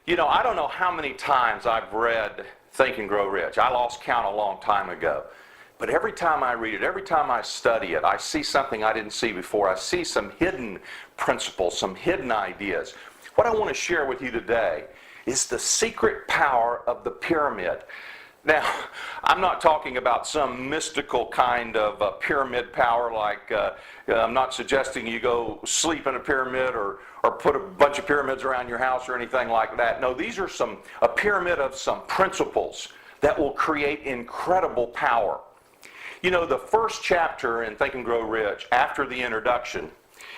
You know, I don't know how many times I've read Think and Grow Rich. I lost count a long time ago. But every time I read it, every time I study it, I see something I didn't see before. I see some hidden principles, some hidden ideas. What I want to share with you today is the secret power of the pyramid. Now, I'm not talking about some mystical kind of pyramid power, like I'm not suggesting you go sleep in a pyramid or put a bunch of pyramids around your house or anything like that. No, these are a pyramid of some principles that will create incredible power. You know, the first chapter in Think and Grow Rich, after the introduction,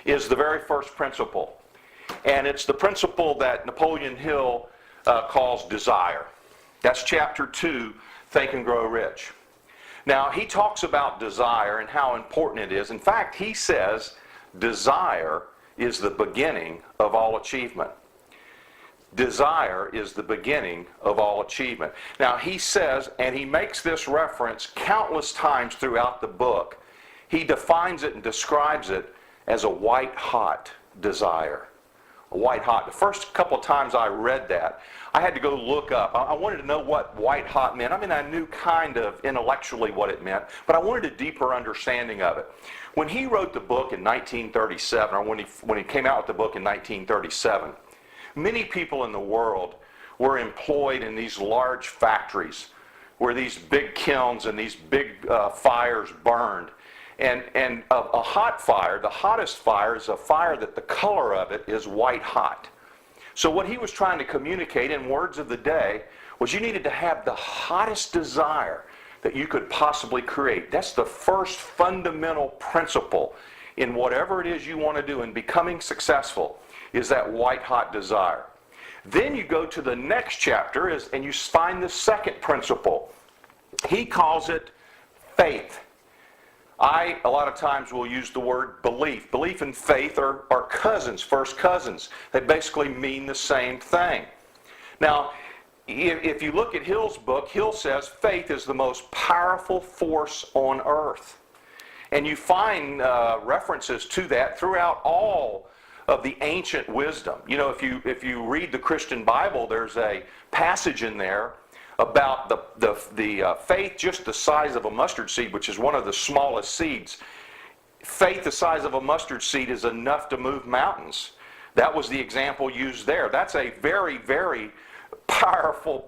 is the very first principle. And it's the principle that Napoleon Hill calls desire. That's chapter 2, Think and Grow Rich. Now, he talks about desire and how important it is. In fact, he says desire is the beginning of all achievement. Desire is the beginning of all achievement. Now, he says, and he makes this reference countless times throughout the book, he defines it and describes it as a white-hot desire. White hot. The first couple of times I read that, I had to go look up. I wanted to know what white hot meant. I mean, I knew kind of intellectually what it meant, but I wanted a deeper understanding of it. When he wrote the book in 1937, or when he came out with the book in 1937, many people in the world were employed in these large factories where these big kilns and these big fires burned. And a hot fire, the hottest fire, is a fire that the color of it is white hot. So what he was trying to communicate in words of the day was you needed to have the hottest desire that you could possibly create. That's the first fundamental principle in whatever it is you want to do in becoming successful, is that white hot desire. Then you go to the next chapter and you find the second principle. He calls it faith. A lot of times will use the word belief. Belief and faith are cousins, first cousins. They basically mean the same thing. Now, if you look at Hill's book, Hill says faith is the most powerful force on earth. And you find references to that throughout all of the ancient wisdom. You know, if you read the Christian Bible, there's a passage in there about the faith just the size of a mustard seed, which is one of the smallest seeds. Faith the size of a mustard seed is enough to move mountains. That was the example used there. That's a very, very powerful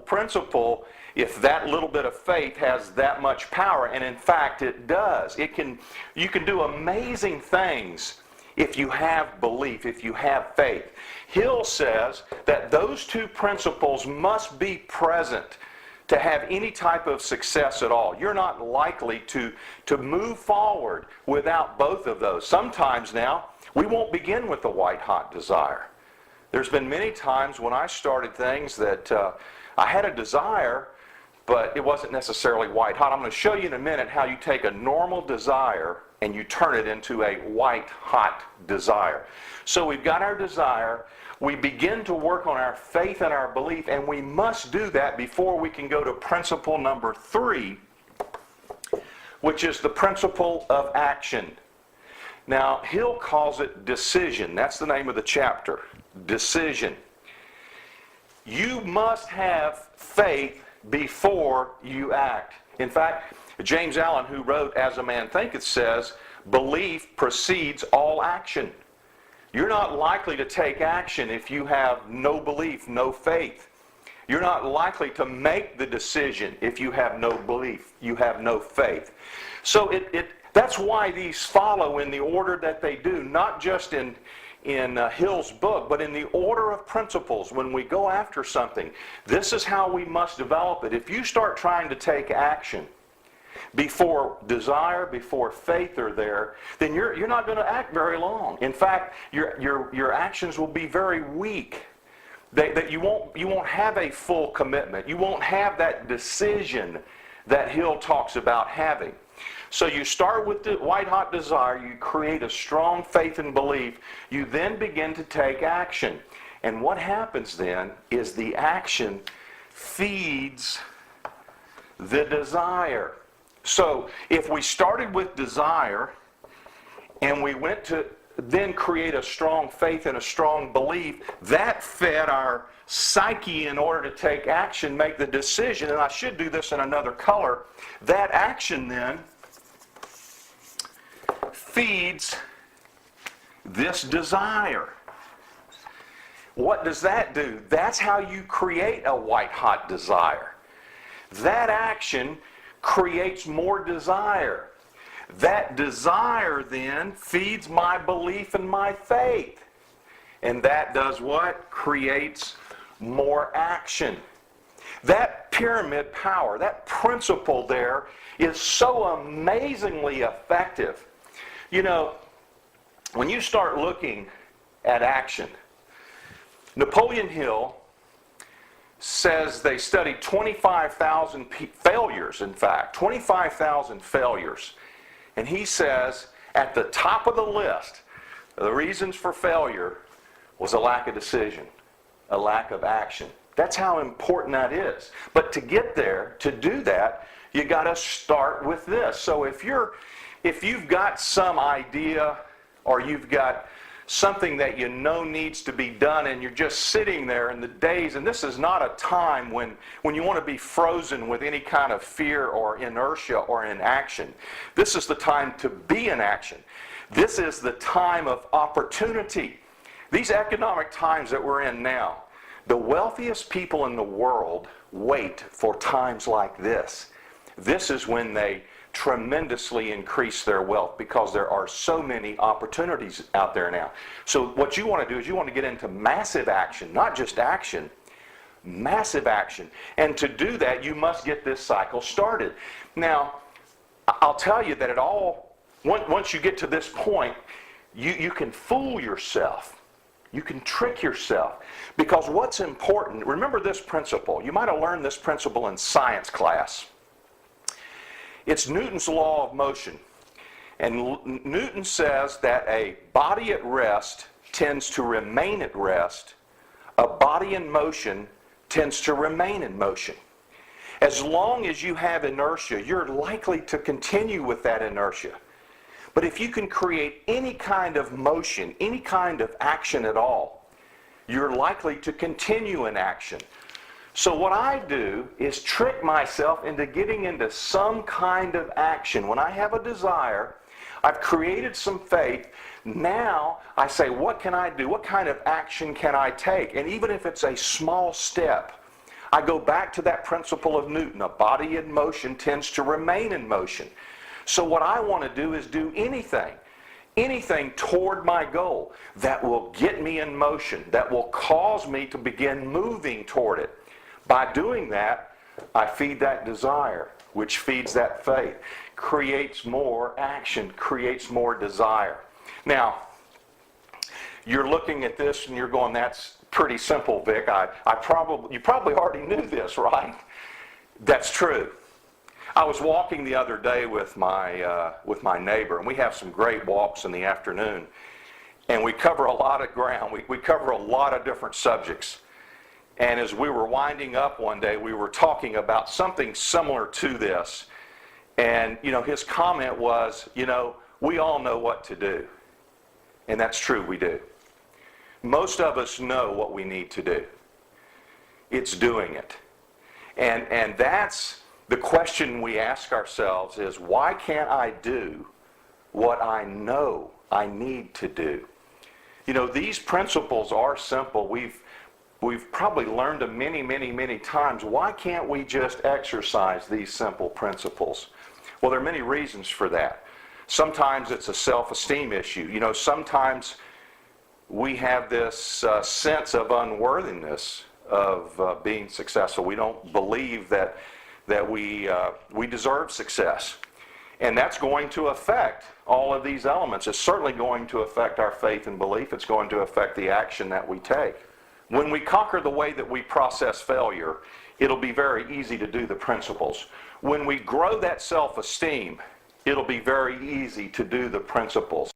principle if that little bit of faith has that much power. And in fact, it does. You can do amazing things if you have belief, if you have faith. Hill says that those two principles must be present to have any type of success at all. You're not likely to move forward without both of those. Sometimes now, we won't begin with the white-hot desire. There's been many times when I started things that I had a desire, but it wasn't necessarily white-hot. I'm going to show you in a minute how you take a normal desire and you turn it into a white-hot desire. So we've got our desire. We begin to work on our faith and our belief, and we must do that before we can go to principle number 3, which is the principle of action. Now, Hill calls it decision. That's the name of the chapter, decision. You must have faith before you act. In fact, James Allen, who wrote As a Man Thinketh, says, belief precedes all action. You're not likely to take action if you have no belief, no faith. You're not likely to make the decision if you have no belief, you have no faith. So that's why these follow in the order that they do, not just in Hill's book, but in the order of principles. When we go after something, this is how we must develop it. If you start trying to take action before desire, before faith are there, then you're not going to act very long. In fact, your actions will be very weak. That you won't have a full commitment. You won't have that decision that Hill talks about having. So you start with the white-hot desire, you create a strong faith and belief, you then begin to take action. And what happens then is the action feeds the desire. So if we started with desire and we went to then create a strong faith and a strong belief. That fed our psyche in order to take action, make the decision. And I should do this in another color. That action then feeds this desire. What does that do? That's how you create a white-hot desire. That action creates more desire. That desire then feeds my belief and my faith. And that does what? Creates more action. That pyramid power, that principle there is so amazingly effective. You know, when you start looking at action, Napoleon Hill says they studied 25,000 failures, in fact, 25,000 failures. And he says at the top of the list, the reasons for failure was a lack of decision, a lack of action. That's how important that is. But to get there, to do that, you got to start with this. So if you've got some idea or you've got something that you know needs to be done and you're just sitting there in the days, and this is not a time when you want to be frozen with any kind of fear or inertia or inaction. This is the time to be in action. This is the time of opportunity. These economic times that we're in now, the wealthiest people in the world wait for times like this. This is when they tremendously increase their wealth because there are so many opportunities out there now. So what you want to do is you want to get into massive action, not just action, massive action. And to do that, you must get this cycle started. Now, I'll tell you that once you get to this point, you can fool yourself. You can trick yourself. Because what's important, remember this principle. You might have learned this principle in science class. It's Newton's law of motion. And Newton says that a body at rest tends to remain at rest. A body in motion tends to remain in motion. As long as you have inertia, you're likely to continue with that inertia. But if you can create any kind of motion, any kind of action at all, you're likely to continue in action. So what I do is trick myself into getting into some kind of action. When I have a desire, I've created some faith. Now I say, what can I do? What kind of action can I take? And even if it's a small step, I go back to that principle of Newton. A body in motion tends to remain in motion. So what I want to do is do anything toward my goal that will get me in motion, that will cause me to begin moving toward it. By doing that, I feed that desire, which feeds that faith, creates more action, creates more desire. Now, you're looking at this and you're going, that's pretty simple, Vic. You probably already knew this, right? That's true. I was walking the other day with my neighbor, and we have some great walks in the afternoon, and we cover a lot of ground. We cover a lot of different subjects. And as we were winding up one day, we were talking about something similar to this. And, his comment was, we all know what to do. And that's true, we do. Most of us know what we need to do. It's doing it. And that's the question we ask ourselves is, why can't I do what I know I need to do? These principles are simple. We've probably learned them many, many, many times. Why can't we just exercise these simple principles? Well, there are many reasons for that. Sometimes it's a self-esteem issue. Sometimes we have this sense of unworthiness of being successful. We don't believe that we deserve success. And that's going to affect all of these elements. It's certainly going to affect our faith and belief. It's going to affect the action that we take. When we conquer the way that we process failure, it'll be very easy to do the principles. When we grow that self-esteem, it'll be very easy to do the principles.